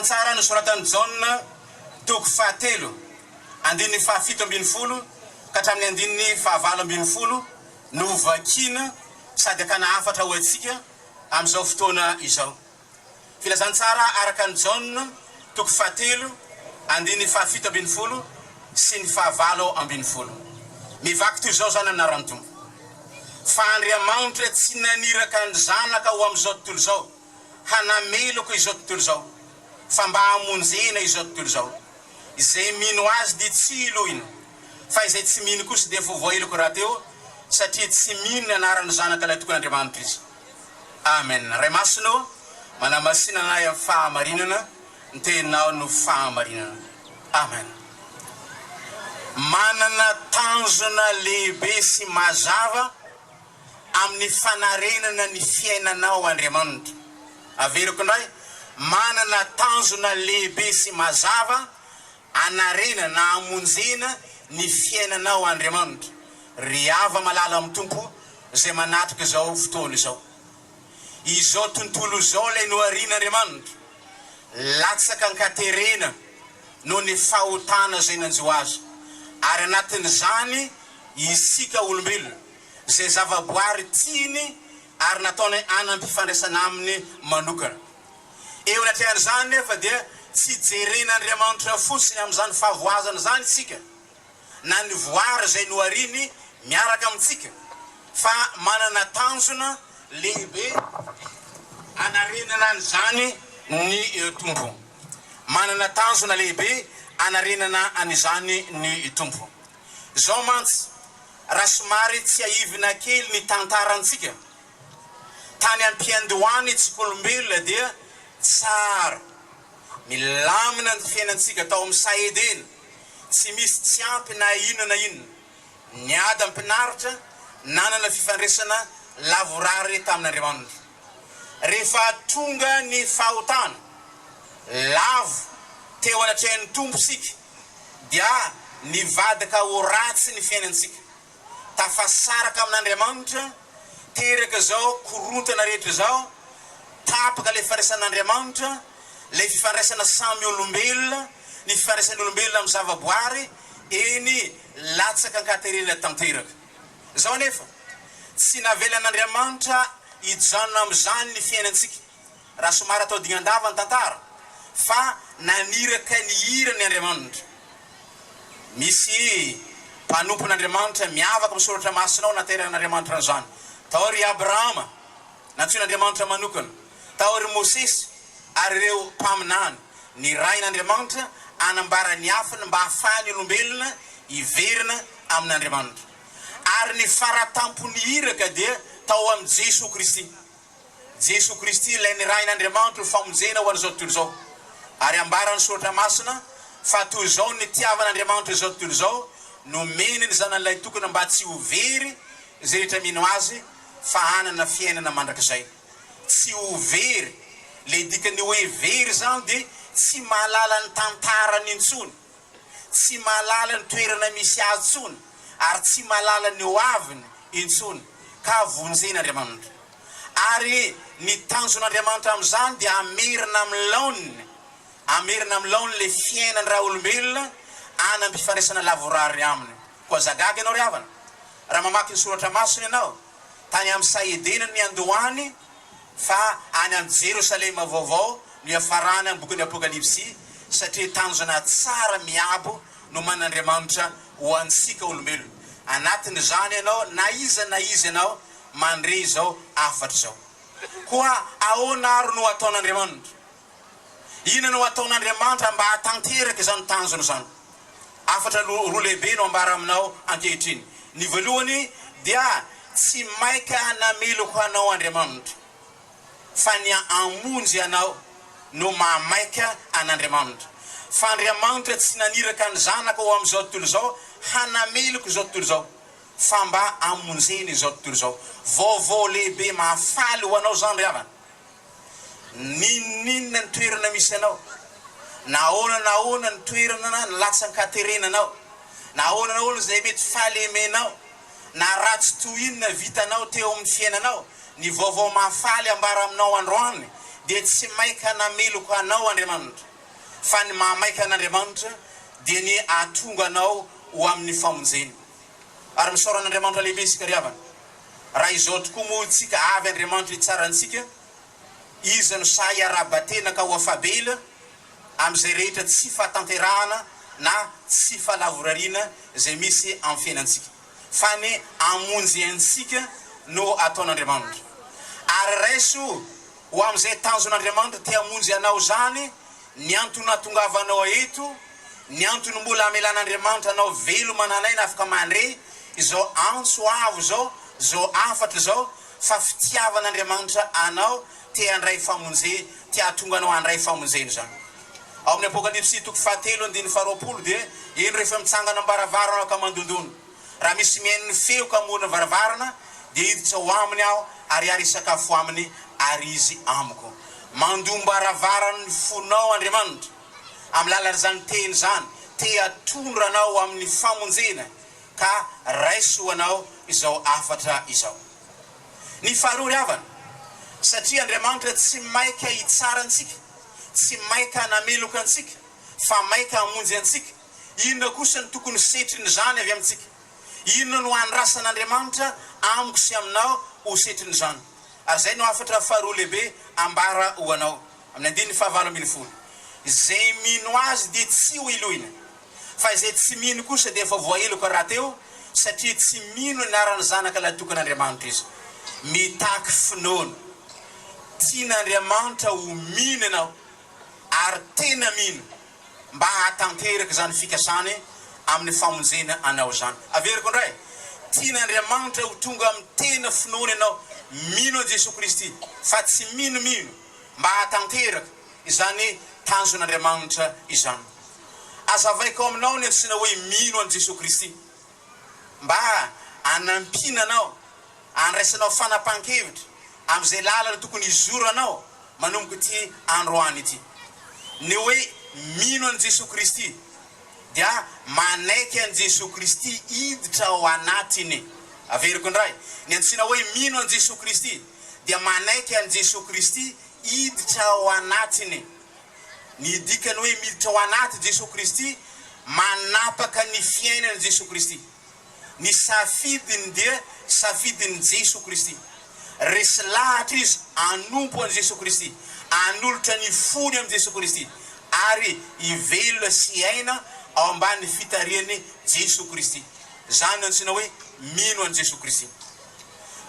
Filazantsara nosoratany Jaona.3 andininy fahafito ambin'ny folo ka hatramin'ny andininy fahavalo ambin'ny folo no vakina sady akana afatra ho antsika amin'izao fotoana izao. Filazantsara araka ny Jaona.3 andininy fahafito ambin'ny folo sy ny fahavalo ambin'ny folo. Mivaky toy izao zany anaran'ny Tompo. Fa Andriamanitra tsy naniraka ny zanaka ho amin'izao tontolo izao hanameloko izao tontolo izao fa mba hamonjena izao tontolo izao. Izay mino azy dia tsy ilohina fa izay tsy mino kosa dia efa voaeloko raha teo satria tsy mino ny anaran'ny zanaka ilay tokon'Andriamanitra izy. Amen. Ray masino manamasina anay amin'ny fahamarinana ny teninao no fahamarinana. Amen. Manana tanjona lehibe sy mazava amin'ny fanarenana ny fiainanao Andriamanitra. Averiko indray, manana tanjona lehibe sy mazava anarena na amonjena ny fiainanao Andriamanitra. Ry ava malala amin'ny Tompo izay manatrika izao fotoana izao. Izao tontolo izao ilay noharian'Andriamanitra. Latsaka ankaterena noho ny fahotana izay nanjo azy. Ary anatin'izany isika olombelona izay zavaboary tiany ary nataony anam-pifandraisana aminy manokana. Eo anatrehan'izany nefa dia tsy jeren'Andriamanitra fotsiny amin'izany fahavoazana zany isika na ny voary izay nohariny miaraka amintsika fa manana tanjona lehibe anarenana an'izany ny Tompo. Manana tanjona lehibe anarenana an'izany ny Tompo. Zao mantsy raha somary tsy aivina kely ny tantarantsika tany am-piandohany tsikolombelona dia tsara milamina ny fiainantsika tao amin'ny saedena tsy misy tsy ampy na inona na inona. Niady am-pinaritra nanana fifandraisana lavorary tamin'Andriamanitra. Rehefa tonga ny fahotana lavo teo anatrehan'ny Tompo sika dia nivadaka ho ratsy ny fiainantsika. Tafasaraka amin'Andriamanitra teraka zao korontana rehetra zao tapaka le fifandraisan'Andriamanitra, le fifandraisana samy olombelona, ny fifandraisan'ny olombelona amin'ny zavaboary eny latsaka ankaterena tanteraka. Zao nefa tsy navelan'Andriamanitra hijanona amin'izany ny fiainantsika raha somary atao dignandava ny tantara fa naniraka ny hirany Andriamanitra. Misy mpanompon'Andriamanitra miavaka amin'ny soratra masinao nateran'Andriamanitra an'izany. Tao ry Abrahama nantsoin'Andriamanitra manokana, tao ry Mosesy ary ireo mpaminany nirain'Andriamanitra anambara ny afiny mba hafahany olombelona hiverina amin'Andriamanitra. Ary ny faratampony hiraka dia tao amin'ny Jesoa Kristy. Jesoa Kristy ilay nirain'Andriamanitra ho famonjena ho an'izao tontolo izao. Ary ambarany soratra masina fa toy izao ny tiavan'Andriamanitra izao tontolo izao nomeny ny zanan'ilay tokony mba tsy ho very izay rehetra mino azy fa hanana fiainana mandrakizay. Tsy ho very, le dikany hoe very zany dia tsy mahalala ny tantarany intsony, tsy mahalala ny toerana misy azy intsony, ary tsy mahalala ny hoaviny intsony ka vonjen'Andriamanitra. Ary ny tanjon'Andriamanitra amin'izany dia amerina amin'ny laoniny le fiainany raha olombelona anam-pifandraisana lavorary aminy. Koa zagaga ianao ry havana, raha mamaky ny soratra masina ianao tany amin'ny saedena ny andohany fa any amin'ny Jerosalema vaovao ny afarany amin'ny bokin'ny Apokalipsy satria tanjona tsara miabo no man'Andriamanitra ho antsika olombelona. Anatin'izany ianao na iza ianao mandre zao afatra zao. Koa ahoana ary no ataon'Andriamanitra? Ina no ataon'Andriamanitra mba hatanteraka izany tanjona zany? Afatra roa lehibe no ambara aminao ankehitriny. Ny voalohany dia tsy maika hanameloko anao Andriamanitra fa ny amonjy anao no mahamaika an'Andriamanitra. Fa Andriamanitra tsy naniraka ny zanaka ho amin'izao tontolo izao hanameloko izao tontolo izao fa mba amonjeny izao tontolo izao. Vaovao lehibe mahafaly ho anao zany ry havana. Ninona ny toerana misy anao, nahoana ny toerana ny latsan-katerenanao, nahoana izay mety falemenao, na ratsy toinona vitanao teo amin'ny fiainanao, ny vaovao mahafaly ambara aminao androany dia tsy maika nameloko anao Andriamanitra fa ny mahamaika an'Andriamanitra dia ny ahatonga anao ho amin'ny famonjeny. Ary misaoran'Andriamanitra lehibe isika ry havana. Raha izao tokoa moa tsika avy Andriamanitra itsarantsika, izy no sahy arabatena ka ho afabela amin'izay rehetra tsy fahatanterahana na tsy fahalavorariana izay misy amin'ny fiainantsika. Fa ny amonjy antsika no ataon'Andriamanitra. Ary raiso ho amin'izay tanjon'Andriamanitra te hamonjy anao zany, ny antony nahatongavanao eto, ny antony mbola amelan'Andriamanitra anao velo mananay na afaka mandre, izao antso avo zao afatra zao, fa fitiavan'Andriamanitra anao te handray famonjeny, te hahatonga anao handray famonjeny zany. Ao amin'ny Apokalipsy 7:20 dia eny rehefa mitsangana ambaravarana ka mandondona. Raha misy mihaino feo ka amorona varavarana, dia hiditra ho aminy aho ary isakafo aminy ary izy amiko. Mandombaravarany fonao Andriamanitra amin'ny alalan'izany teny zany, te atondra anao amin'ny famonjena ka raiso anao izao afatra izao. Ny faharoa ry havana, satria Andriamanitra tsy maika hitsarantsika, tsy maika hanameloka antsika, fa maika hamonjy antsika. Inona kosa ny tokony setriny zany avy amintsika? Inona no andrasan'Andriamanitra amiko sy aminao ho setriny zany? Ary zay no afatra faharoa lehibe ambara ho anao amin'ny 9:7. Izay mino azy dia tsy ho iloina, fa izay tsy mino kosa dia efa voaheloka raha teo, satria tsy mino ny aran'ny zanaka ilay tokan'Andriamanitra izy. Mitaky finoana. Tian'Andriamanitra ho mino ianao ary tena mino mba hahatanteraka zany fikasany amin'ny famonjena anao zany. Averiko indray, tian'Andriamanitra ho tonga amin'ny tena finoana ianao mino an Jesoa Kristy, fa tsy mino mba hahatanteraka izany tanjon'Andriamanitra izany. Azavaiko aminao ny antsina hoe mino an Jesoa Kristy, mba anampina anao, andraisanao fanapahan-kevitra amin'izay lalana tokony izoranao manomboka ity androany ity. Ny hoe mino an Jesoa Kristy dia manaiky an Jesoa Kristy hiditra ao anatiny. Averiko indray, ny antsina hoe mino an Jesoa Kristy dia manaiky an Jesoa Kristy hiditra ao anatiny. Ny dikany hoe miditra ao anaty Jesoa Kristy, manapaka ny fiainana Jesoa Kristy. Ny safidiny dia safidiny Jesoa Kristy. Resy lahatra izy anompo an Jesoa Kristy, anolotra ny fony am Jesoa Kristy, ary ivelona sy aina ao ambany fitariany Jesoa Kristy. Zany antsina hoe mino an Jesoa Kristy.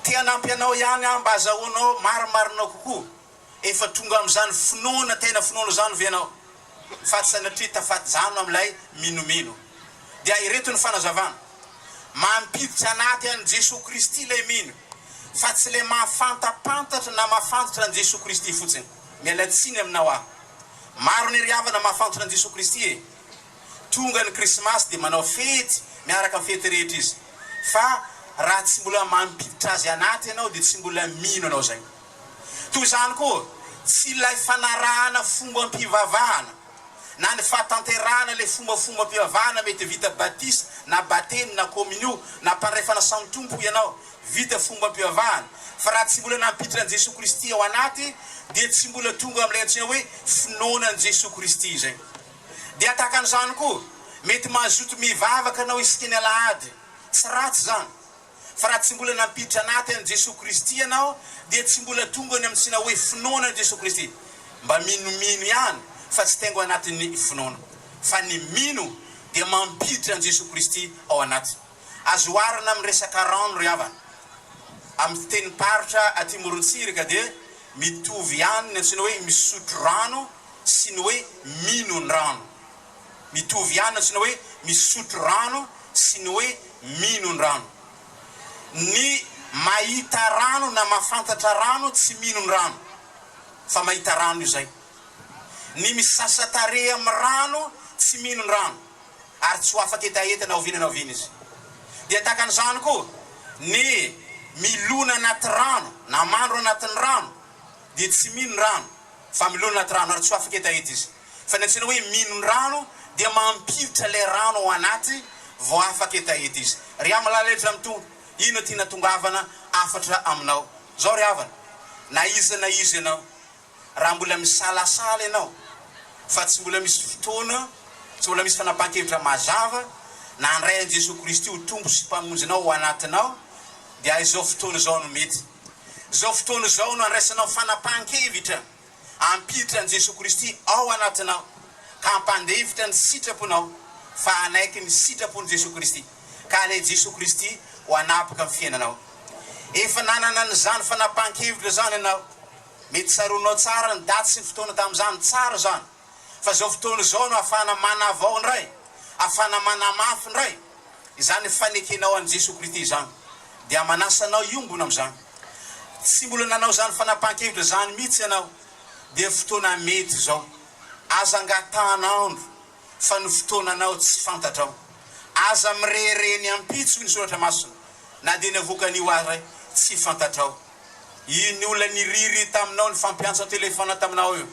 Te hanampy anao ihany mba azahoanao marimarinao kokoa, efa tonga amin'izany finoana, tena finoana zany venao, fa tsy sanatria tafaty zany amin'ilay minomino. Dia ireto ny fanazavana, mampiditra anaty an Jesoa Kristy ilay mino, fa tsy le mahafantapantatra na mahafantatra an Jesoa Kristy fotsiny. Mialatsiny aminao aho. Maro ny ry havana mahafantatra an Jesoa Kristy e. Tonga ny Krismasy dia manao fety, miaraka amin'ny fety rehetra izy. Fa raha tsy mbola mampiditra azy anaty ianao dia tsy mbola mino anao zay. Toy zany koa, tsy ilay fanarahana fomba-mpivavahana na ny fahatanterahana le fomba-mpivavahana mety vita batisa na bateny na kominio na mpandraifana samy tompo ianao vita fomba-mpivavahana. Fa raha tsy mbola nampiditra an Jesoa Kristy ao anaty dia tsy mbola tonga amin'ilay antsina hoe finoana an Jesoa Kristy zay. Dia takan'izany koa, mety mazoto mivavaka anao isika ny alahady, tsy ratsy zany. Fa raha tsy mbola nampiditra anaty an Jesoa Kristy ianao dia tsy mbola tonga ny amintsina hoe finoana an Jesoa Kristy. Mba minomino ihany fa tsy tengo anatin'ny finoana. Fa ny mino dia mampiditra an Jesoa Kristy ao anaty. Azo oharina amin'ny resaka rano ry havana. Amin'ny teny paritra aty Morontsiraka dia mitovy ihany ny antsina hoe misotro rano sy ny hoe mino ny rano. Mitovy ihany ny antsina hoe misotro rano sy ny hoe mino ny rano. Ny mahita rano na mahafantatra rano tsy mino ny rano, fa mahita rano io zay. Ny misasa tarehy amin'ny rano tsy mino ny rano, ary tsy ho afaka etaeta na oviana izy. Dia takan'izany koa, ny milona anaty rano na mandro anatin'ny rano dia tsy mino ny rano, fa milona anaty rano ary tsy ho afaka etaeta izy. Fa ny antsina hoe mino ny rano dia mampiditra le rano ao anaty vao afaka etaeta izy. Ry amalaletra amin'to, ino ty natongavana afatra aminao. Zao ry havana, na izy ianao, raha mbola misalasala ianao, fa tsy mbola misy fotoana, tsy mbola misy fanapahan-kevitra mazava na andray an Jesosy Kristy ho tombo sy mpamonjinao ho anatinao, dia izao fotoana izao no mety. Izao fotoana izao no andraisanao fanapahan-kevitra ampiditra an Jesosy Kristy ao anatinao, ka hampandevitra ny sitraponao fa anaiky ny sitrapon'i Jesosy Kristy, ka ilay Jesosy Kristy ho anapaka amin'ny fiainanao. Efa nanana an'izany fanapahan-kevitra zany ianao, mety tsaronao tsara ny daty sy ny fotoana tamin'izany tsara zany, fa izao fotoana izao no ahafahana manavao indray, ahafahana manamafy indray izany fanekenao an Jesosy Kristy zany, dia manasanao iombona amin'izany. Tsy mbola nanao zany fanapahan-kevitra zany mihitsy ianao, dia fotoana mety zao, aza angatanandro fa ny fotoananao tsy fantatrao, aza mirereny ampitso ny soratra masina, na dia navokany azy tsy fantatrao. Iny olona niriry taminao ny fampiantso telefona taminao io,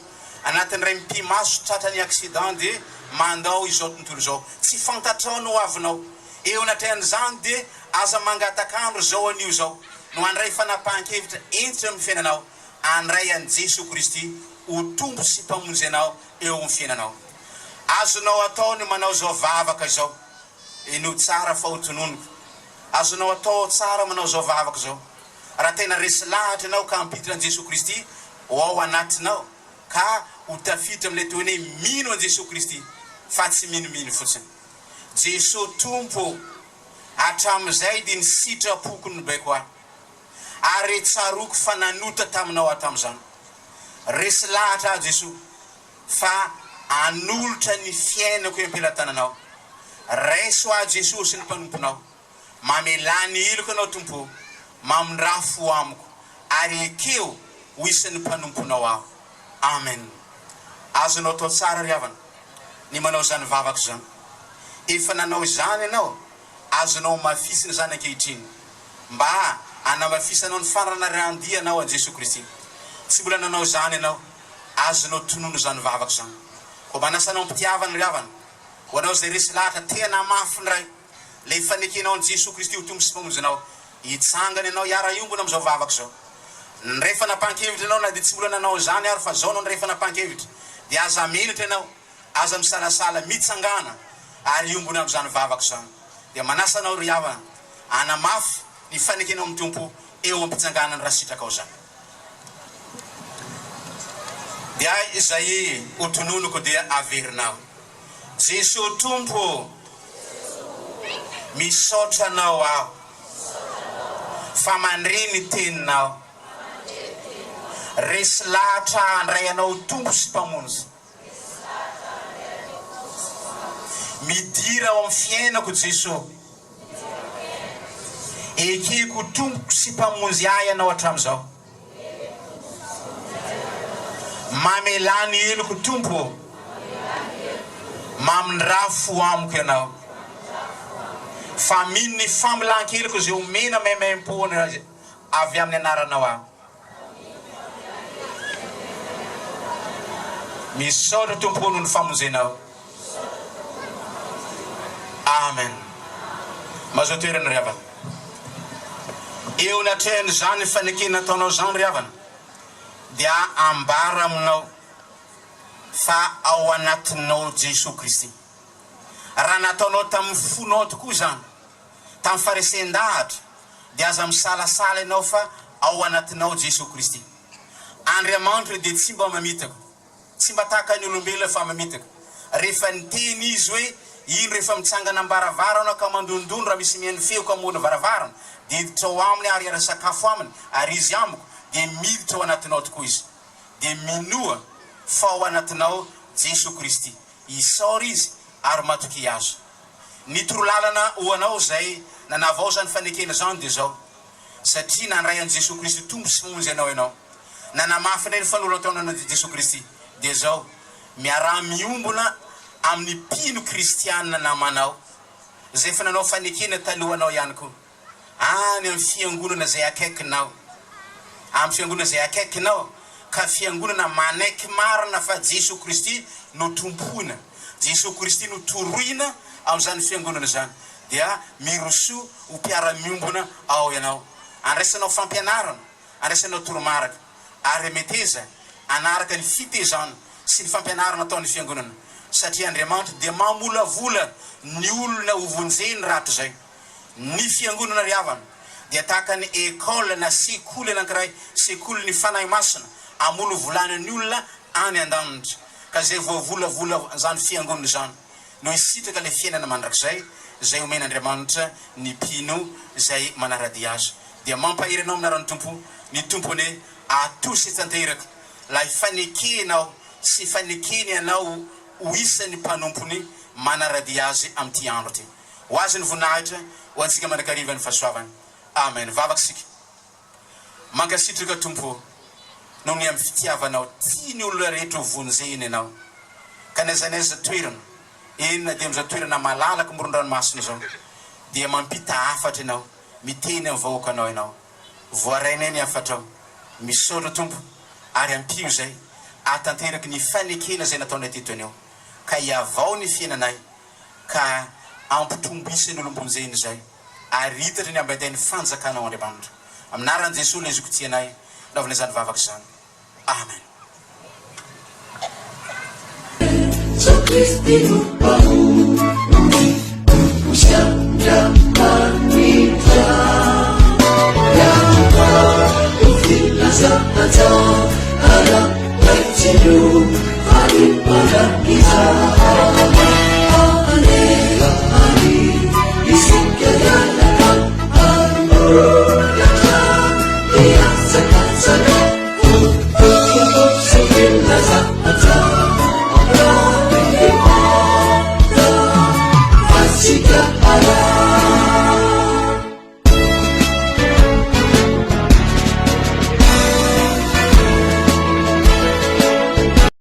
anatin'iray mpimaso tratrany accident dia mandao izao tontolo izao, tsy fantatrao no avinao. Eo anatrehan'izany dia aza mangatakandro zao anio zao, no andray fanapahan-kevitra entitra amin'ny fiainanao, andray an Jesosy Kristy ho tombo sy mpamonjy anao eo amin'ny fiainanao. Azonao atao ny manao zao vavaka zao, ino tsara fa ho tononoko. Azonao atao tsara manao zao vavaka zao, raha tena resy lahatra ianao ka ampiditra an Jesosy Kristy ho ao anatinao, ka ho tafiditra amin'ilay toy hoe mino an Jesosy Kristy fa tsy minomino fotsiny. Jesosy Tompo, hatramin'izay dia ny sitrapoko ny baiko ahy, ary tsaroko fa nanota taminao hatramin'izany. Resy lahatra Jesosy fa anolotra ny fiainako am-pelantananao. Raiso a Jesosy ny mpanomponao, mamelany iloko anao Tompo, mamindrafo amiko, ary ekeo ho isan'ny mpanomponao aho. Amen. Azonao tao tsara ry havana ny manao zany vavaka zany. Efa nanao izany ianao, azonao mafisina zany ankehitriny, mba anamafisanao ny farana randia anao an Jesosy Kristy. Tsy mbola nanao zany ianao, azonao tonono zany vavaka zany. Ko manasanao mpitiavana ry havana, ho anao zay resy lahatra tena mafy ndray, le fanekenao an Jesosy Kristy ho tombo sy mpamonjinao, hitsangana ianao hiara iombona amin'izao vavaka zao. Ndray fanapahan-kevitra ianao na dia tsy mbola nanao zany ary fa zao no ndray fanapahan-kevitra, dia aza menitra ianao, aza misalasala mitsangana ary iombona amin'izany vavaka zany. Dia manasanao ry havana anamafy ny fanekenao amin'ny Tompo eo am-pitsanganany raha sitraka ao zany. Dia izay ho tononoko dia averinao. Jesosy Tompo, misaotra anao aho, fa mandre ny teninao, resy lahatra andray anao tombo sy mpamonjy, midira ao amin'ny fiainako Jesosy, ekeko tomboko sy mpamonjy ahy ianao hatramin'izao. Mamelany eloko Tompo, mamindrafo amiko ianao, fa mino ny famolan-keloko zay omena maimaimpona avy amin'ny anaranao aho. Misaotra Tompo noho ny famonjenao. Amen. Mazoa toerana ry havana. Eo anatrehan'izany ny fanekena ataonao zany ry havana, dia ambara aminao fa ao anatinao Jesosy Kristy. Raha nataonao tamin'ny fonao tokoa zany, tamin'ny faresen-dahatra, dia aza misalasala ianao fa ao anatinao Jesosy Kristy. Andriamanitra dia tsy mba mamitako, tsy mba tahaka ny olombelona fa mamitaka. Rehefa niteny izy hoe iny rehefa mitsangana ambaravarana ka mandondondro raha misy mihaino feo ka amona varavarana, dia hiditra ao aminy ary ara sakafo aminy, ary izy amiko dia miditra ao anatinao tokoa izy, dia minoa fa ao anatinao Jesosy Kristy. Isaora izy ary matoky azo. Ny torolalana ho anao zay nanavao zany fanekena zany dia zao, satria nandray an Jesosy Kristy tombo sy mpamonjy anao ianao, nanamafy indray ny fanolona taonana Jesosy Kristy, dia zao miara miombona amin'ny mpino kristianina namanao, zay efa nanao fanekena talohanao ihany koa, any amin'ny fiangonana zay akaikinao, amin'ny fiangonana zay akaikinao, ka fiangonana manaiky marina fa Jesosy Kristy no tompoina, Jesosy Kristy no toroina amin'izany fiangonana zany, dia miroso ho mpiara miombona ao ianao. Andraisanao fampianarana, andraisanao toromaraka, ary meteza anaraka ny fitezana sy ny fampianarana ataon'ny fiangonana satria Andriamanitra dia mamolavola ny olona ho vonjeny rahatry zay ny fiangonana ry havana dia tahaka ny école na sekoly anankiray sekoly ny fanahy masina amolo volana ny olona any an-danitra ka zay voavolavola zany fiangonana zany no isitraka le fiainana mandrakizay zay omen'Andriamanitra ny pino zay manaradia azy dia mampahiry anao aminarany tompo ny tompony atosy tanteraka la ifanekenao sy fanekeny anao ho isan'ny mpanompony manaradia azy amin'ity andro ty ho azy ny voninahitra ho antsika mandrakariva ny fahasoavany amen vavakasika mankasitraka tompo noho ny amin'ny fitiavanao tia ny olona rehetra ho vonjeny ianao ka naizanaiza toerana enina dia am'izao toerana malalaka moron-dranomasina zao dia mampita afatra ianao miteny amin'ny vahoakanao ianao voarainay ny afatrao misaotra tompo ary ampio zay atanteraky ny fanekena zay nataonay teto aneo ka iavao ny fiainanay ka ampitrombisany olombonjeny zay ary hitatra ny ambandainy fanjakanao Andriamanitra aminaran'i Jesoa lezoko tianay naovana zany vavaka zany amen. Kristy Chica